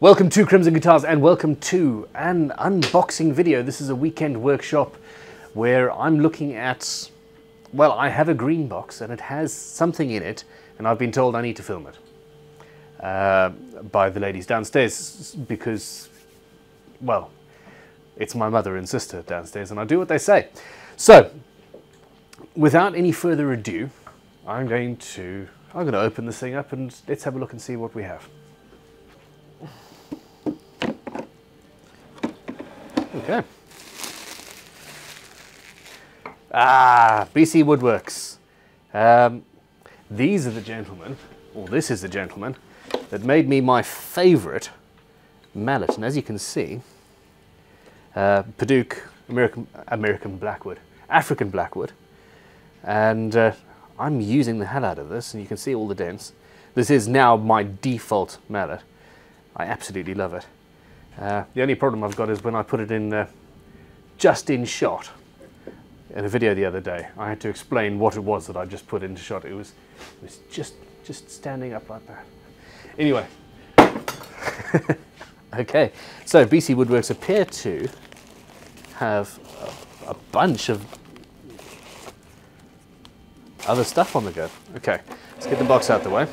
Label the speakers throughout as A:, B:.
A: Welcome to Crimson Guitars and welcome to an unboxing video. This is a weekend workshop where I'm looking at, well, I have a green box and it has something in it and I've been told I need to film it by the ladies downstairs because, well, it's my mother and sister downstairs and I do what they say. So, without any further ado, I'm going to open this thing up and let's have a look and see what we have. Okay. BC Woodworks. These are the gentlemen, or this is the gentleman, that made me my favourite mallet. And as you can see, Paduke, African Blackwood. And I'm using the hell out of this, and you can see all the dents. This is now my default mallet. I absolutely love it. The only problem I've got is when I put it in just in shot in a video the other day. I had to explain what it was that I just put into shot. It was just standing up like that. Anyway, okay. So BC Woodworks appear to have a bunch of other stuff on the go. Okay, let's get the box out the way.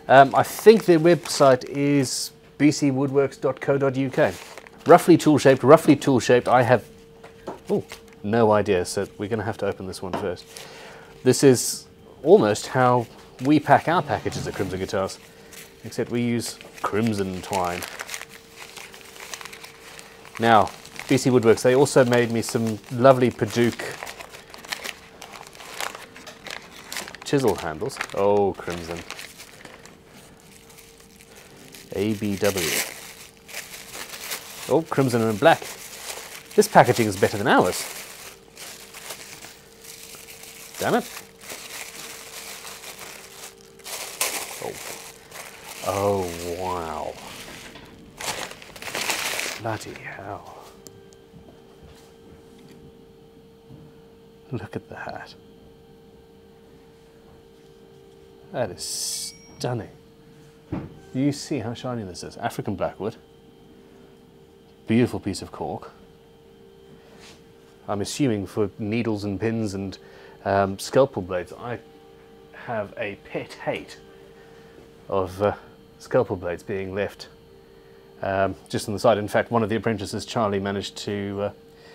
A: I think their website is bcwoodworks.co.uk. Roughly tool shaped. I have no idea, so we're going to have to open this one first. This is almost how we pack our packages at Crimson Guitars, except we use crimson twine. Now, BC Woodworks, they also made me some lovely Paduke chisel handles. Oh, crimson. ABW. Oh, crimson and black. This packaging is better than ours. Damn it. Oh, wow. Bloody hell. Look at that. That is stunning. You see how shiny this is. African Blackwood. Beautiful piece of cork. I'm assuming for needles and pins and scalpel blades. I have a pet hate of scalpel blades being left just on the side. In fact, one of the apprentices, Charlie, managed to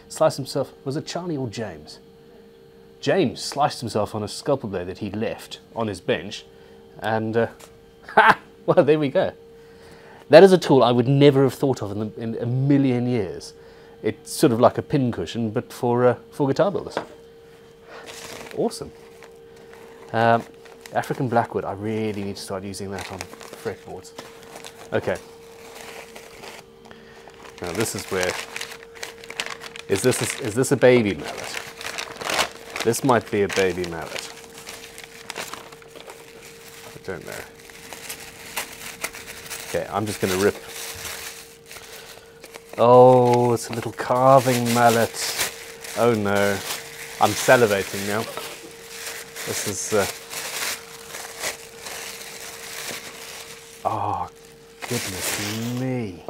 A: slice himself. Was it Charlie or James? James sliced himself on a scalpel blade that he'd left on his bench, and well, there we go. That is a tool I would never have thought of in a million years. It's sort of like a pin cushion, but for guitar builders. Awesome. African Blackwood, I really need to start using that on fretboards. Okay. Now this is where, is this a baby mallet? This might be a baby mallet. I don't know. Okay, I'm just going to rip. Oh, it's a little carving mallet. Oh no, I'm salivating now. This is, oh, goodness me.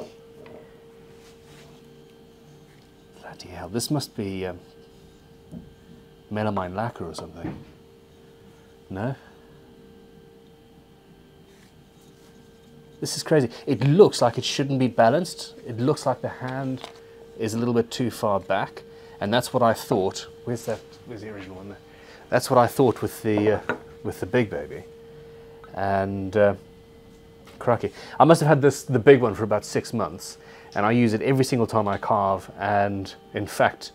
A: Bloody hell, this must be melamine lacquer or something. No? This is crazy. It looks like it shouldn't be balanced. It looks like the hand is a little bit too far back, and that's what I thought. Where's the original one there? That's what I thought with the big baby. And crikey, I must have had the big one for about 6 months, and I use it every single time I carve. And in fact,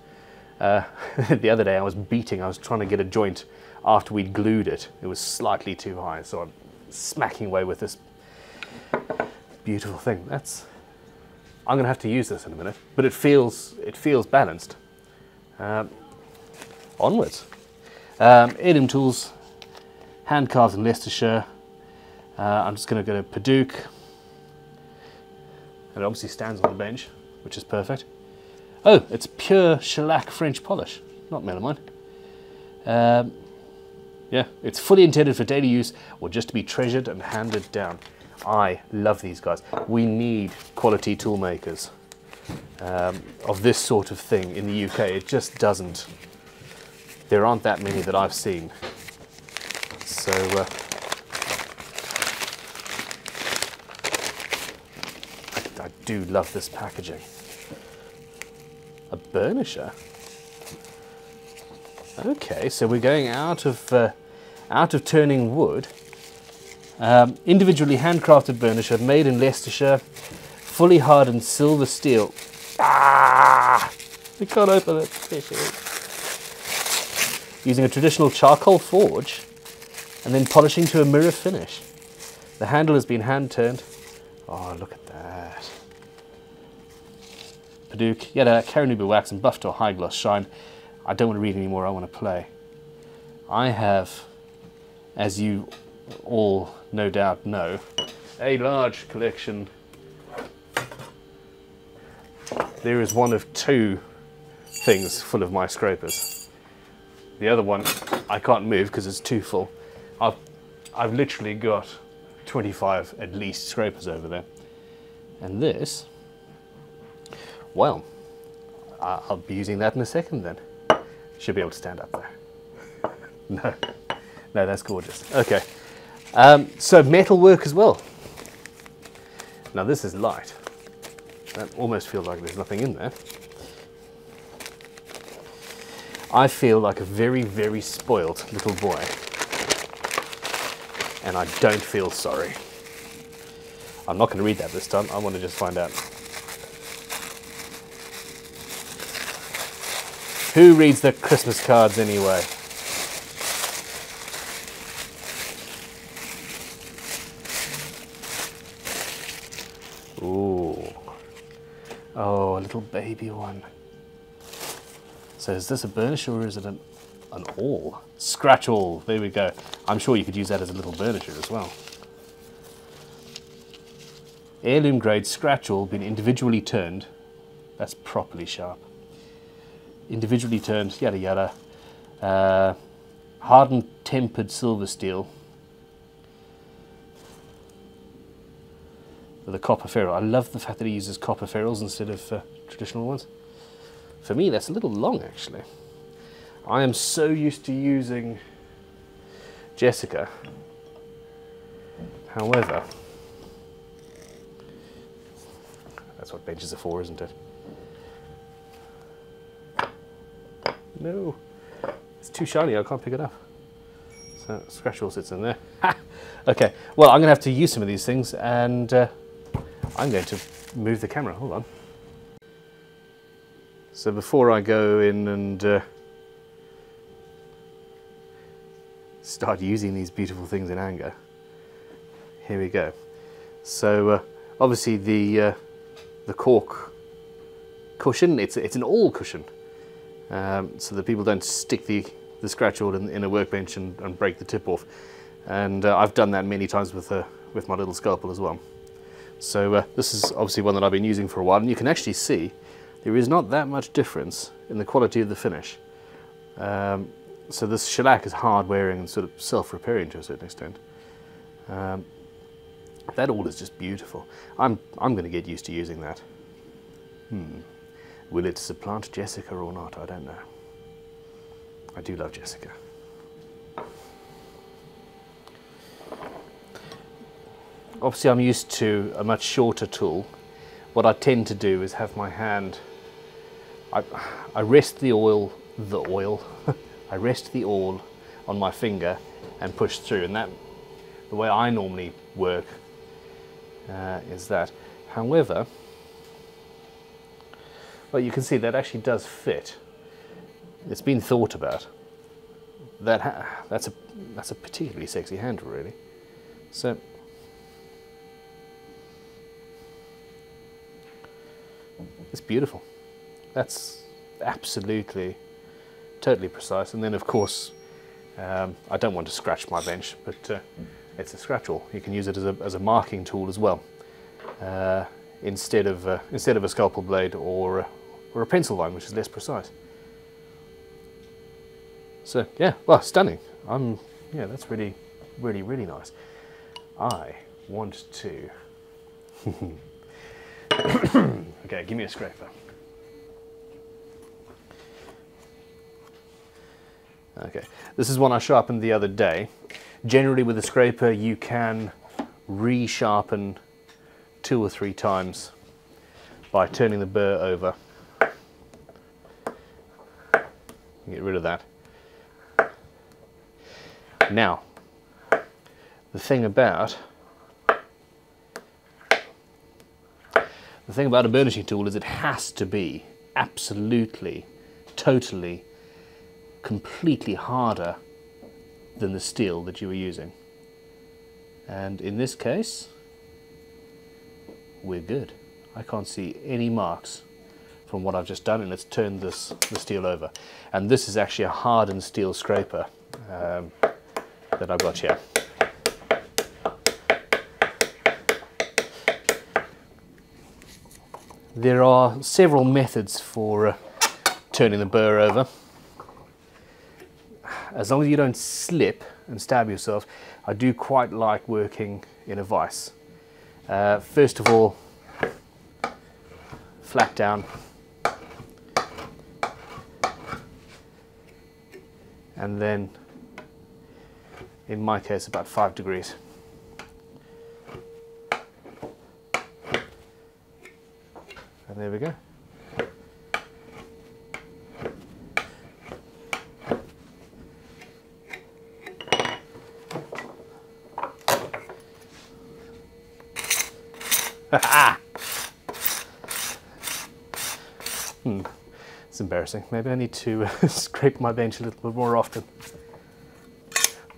A: the other day I was trying to get a joint after we'd glued it. It was slightly too high, so I'm smacking away with this beautiful thing. I'm gonna have to use this in a minute, but it feels balanced. Onwards. Heirloom tools, hand carved in Leicestershire. I'm just gonna go to Paduke, and it obviously stands on the bench, which is perfect. Oh, it's pure shellac French polish, not melamine. Yeah, it's fully intended for daily use or just to be treasured and handed down. I love these guys. We need quality tool makers of this sort of thing in the UK. It just doesn't. There aren't that many that I've seen. So I do love this packaging. A burnisher. Okay, so we're going out of turning wood. Individually handcrafted burnisher made in Leicestershire, fully hardened silver steel. Ah! We can't open it. Using a traditional charcoal forge and then polishing to a mirror finish. The handle has been hand turned. Oh, look at that. Paduk, yet Carinabu wax and buffed or high gloss shine. I don't want to read anymore, I want to play. I have, as you all no doubt know, a large collection. There is one of two things full of my scrapers. The other one I can't move because it's too full. I've literally got 25 at least scrapers over there. And this, well, I'll be using that in a second then. Should be able to stand up there. No, that's gorgeous. Okay, so metal work as well. Now this is light. That almost feels like there's nothing in there. I feel like a very, very spoiled little boy. And I don't feel sorry. I'm not going to read that this time. I want to just find out. Who reads the Christmas cards anyway? Ooh. Oh, a little baby one. So is this a burnisher or is it an awl? Scratch awl, there we go. I'm sure you could use that as a little burnisher as well. Heirloom grade scratch awl been individually turned. That's properly sharp. Individually turned, yada yada. Hardened tempered silver steel. With a copper ferrule. I love the fact that he uses copper ferrules instead of traditional ones. For me, that's a little long actually. I am so used to using Jessica. However, that's what benches are for, isn't it? No, it's too shiny, I can't pick it up. So scratch all sits in there. Ha! Okay, well I'm going to have to use some of these things and I'm going to move the camera, hold on. So before I go in and start using these beautiful things in anger, here we go. So obviously the cork cushion, it's an awl cushion. So that people don't stick the scratch awl in a workbench and break the tip off. And I've done that many times with my little scalpel as well. So this is obviously one that I've been using for a while, and you can actually see there is not that much difference in the quality of the finish. So this shellac is hard wearing and sort of self-repairing to a certain extent. That awl is just beautiful. I'm going to get used to using that. Will it supplant Jessica or not? I don't know. I do love Jessica. Obviously I'm used to a much shorter tool. What I tend to do is have my hand, I rest the I rest the awl on my finger and push through, and that, the way I normally work is that. However, well, you can see that actually does fit. It's been thought about. That's a particularly sexy handle, really. So it's beautiful. That's absolutely, totally precise. And then, of course, I don't want to scratch my bench, but it's a scratch awl. You can use it as a marking tool as well, instead of a scalpel blade or a pencil line, which is less precise. So yeah, well, stunning. Yeah, that's really, really, really nice. I want to. Okay, give me a scraper. Okay, this is one I sharpened the other day. Generally with a scraper you can re-sharpen 2 or 3 times by turning the burr over. Get rid of that. Now, the thing about a burnishing tool is it has to be absolutely, totally, completely harder than the steel that you were using. And in this case, we're good. I can't see any marks from what I've just done, and let's turn the steel over. And this is actually a hardened steel scraper that I've got here. There are several methods for turning the burr over. As long as you don't slip and stab yourself, I do quite like working in a vise. First of all, flat down. And then, in my case, about 5 degrees. And there we go. It's embarrassing. Maybe I need to scrape my bench a little bit more often.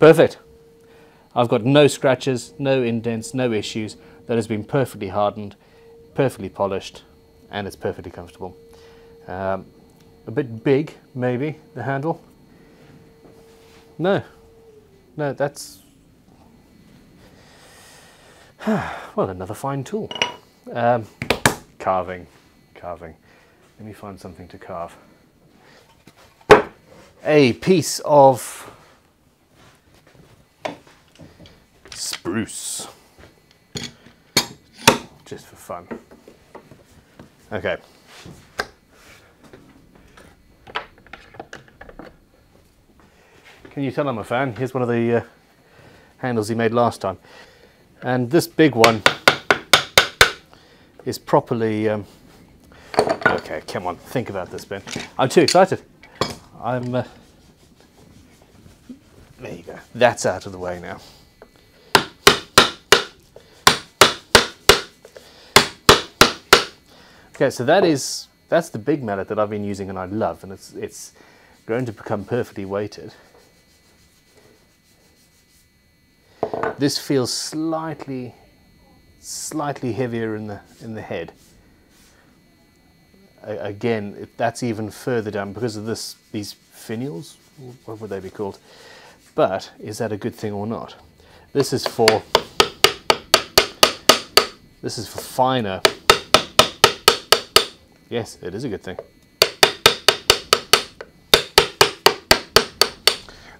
A: Perfect. I've got no scratches, no indents, no issues. That has been perfectly hardened, perfectly polished, and it's perfectly comfortable. A bit big, maybe, the handle. No, that's well, another fine tool. Carving. Let me find something to carve. A piece of spruce, just for fun. Okay. Can you tell I'm a fan? Here's one of the handles he made last time. And this big one is properly... okay, come on, think about this, Ben. I'm too excited. There you go. That's out of the way now. Okay, so that's the big mallet that I've been using and I love, and it's grown to become perfectly weighted. This feels slightly heavier in the head. Again, that's even further down because of these finials. What would they be called? But is that a good thing or not? This is for finer. Yes, it is a good thing.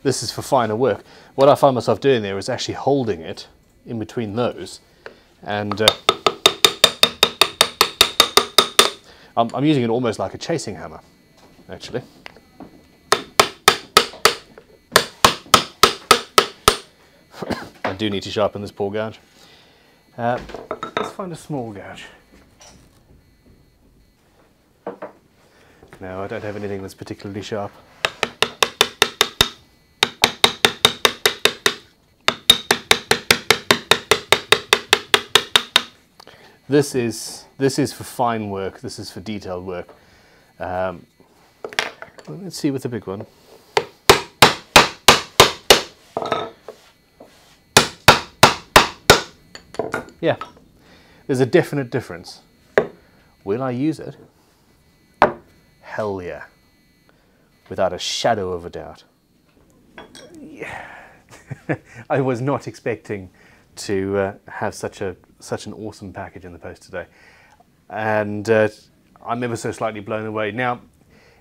A: This is for finer work. What I find myself doing there is actually holding it in between those, and I'm using it almost like a chasing hammer, actually. I do need to sharpen this poor gouge. Let's find a small gouge. No, I don't have anything that's particularly sharp. This is for fine work. This is for detailed work. Let's see with the big one. Yeah, there's a definite difference. Will I use it? Hell yeah, without a shadow of a doubt. Yeah. I was not expecting to have such an awesome package in the post today, and I'm ever so slightly blown away. Now,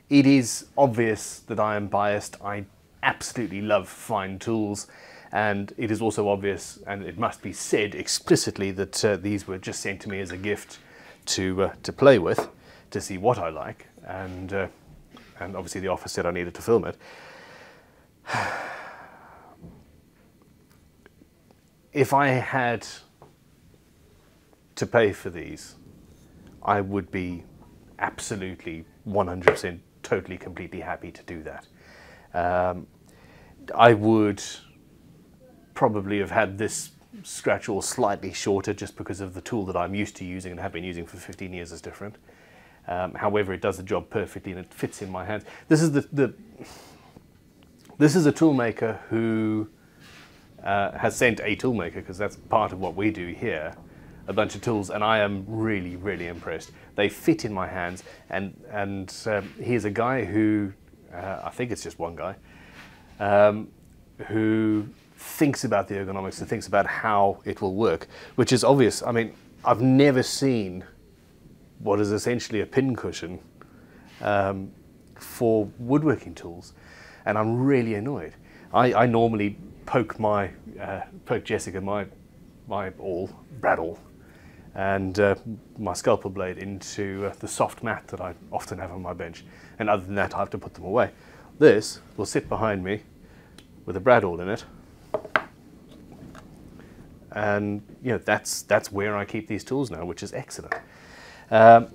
A: it is obvious that I am biased. I absolutely love fine tools, And it is also obvious, and it must be said explicitly, that these were just sent to me as a gift to play with, to see what I like, and obviously the office said I needed to film it. If I had to pay for these, I would be absolutely 100% totally completely happy to do that. I would probably have had this scratch all slightly shorter just because of the tool that I'm used to using and have been using for 15 years is different. However, it does the job perfectly and it fits in my hands. This is this is a toolmaker who has sent a toolmaker, because that's part of what we do here, a bunch of tools, and I am really, really impressed. They fit in my hands, and here's a guy who, I think it's just one guy, who thinks about the ergonomics and thinks about how it will work, which is obvious. I mean, I've never seen what is essentially a pincushion for woodworking tools, and I'm really annoyed. I normally poke Jessica my brad awl and my scalpel blade into the soft mat that I often have on my bench, and other than that I have to put them away. This will sit behind me with a brad awl in it, and you know, that's where I keep these tools now, which is excellent. The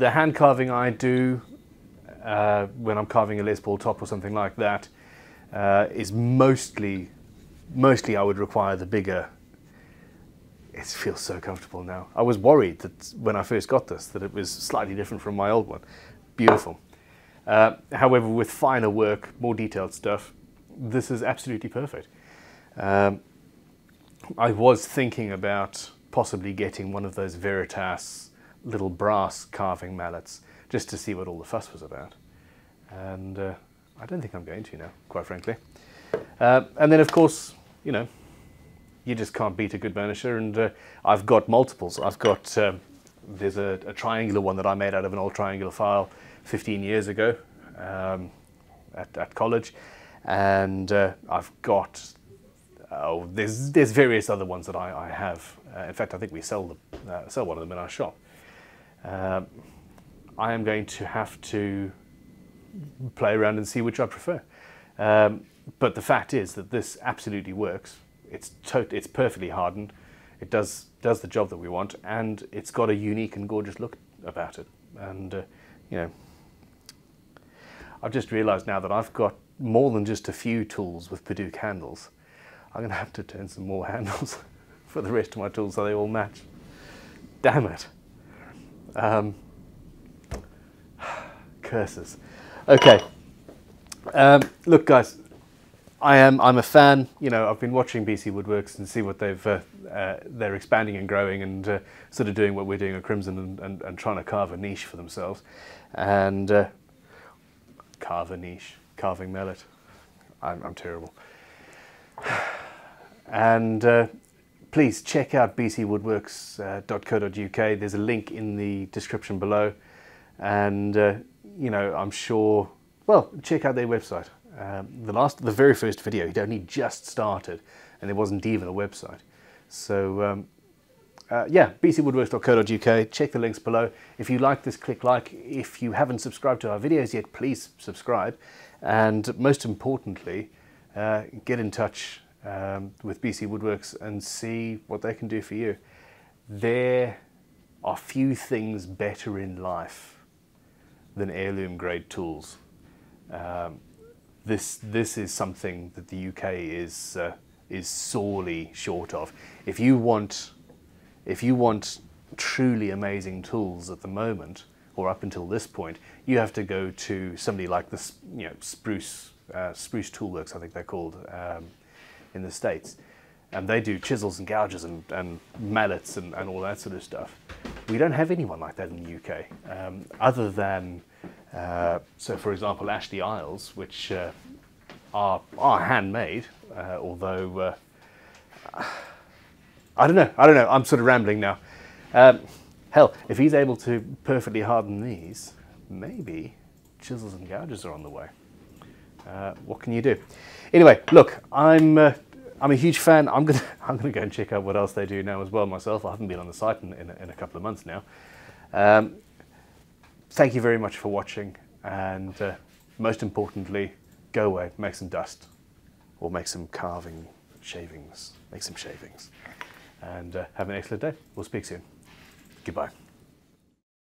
A: hand carving I do when I'm carving a Les Paul top or something like that is mostly I would require the bigger. It feels so comfortable now. I was worried that when I first got this that it was slightly different from my old one. Beautiful. However, with finer work, more detailed stuff, this is absolutely perfect. I was thinking about possibly getting one of those Veritas little brass carving mallets just to see what all the fuss was about. And I don't think I'm going to now, quite frankly. And then, of course, you know, you just can't beat a good burnisher, and I've got multiples. I've got, there's a triangular one that I made out of an old triangular file 15 years ago at college, and I've got, there's various other ones that I have. In fact, I think we sell one of them in our shop. I am going to have to play around and see which I prefer. But the fact is that this absolutely works. It's perfectly hardened. It does the job that we want, and it's got a unique and gorgeous look about it. And you know, I've just realised now that I've got more than just a few tools with Padauk handles. I'm going to have to turn some more handles for the rest of my tools so they all match. Damn it. Curses. Okay. Look, guys, I'm a fan. You know, I've been watching BC Woodworks and see what they're expanding and growing and sort of doing what we're doing at Crimson and trying to carve a niche for themselves. And carve a niche, carving mallet. I'm terrible. And please check out bcwoodworks.co.uk. There's a link in the description below, and you know, I'm sure. Well, check out their website. The very first video, it only just started, and there wasn't even a website. So yeah, bcwoodworks.co.uk. Check the links below. If you like this, click like. If you haven't subscribed to our videos yet, please subscribe. And most importantly, get in touch with BC Woodworks and see what they can do for you. There are few things better in life than heirloom grade tools. This is something that the UK is sorely short of. If you want truly amazing tools at the moment, or up until this point, you have to go to somebody like this, you know, Spruce Toolworks, I think they're called, in the States, and they do chisels and gouges and mallets and all that sort of stuff. We don't have anyone like that in the UK, other than so, for example, Ashley Isles, which are handmade, although I don't know. I'm sort of rambling now. Hell, if he's able to perfectly harden these, maybe chisels and gouges are on the way. what can you do? Anyway, look, I'm a huge fan. I'm gonna go and check out what else they do now as well myself. I haven't been on the site in a couple of months now. Thank you very much for watching, and most importantly, go away, make some dust, or make some carving shavings. Make some shavings, and have an excellent day. We'll speak soon. Goodbye.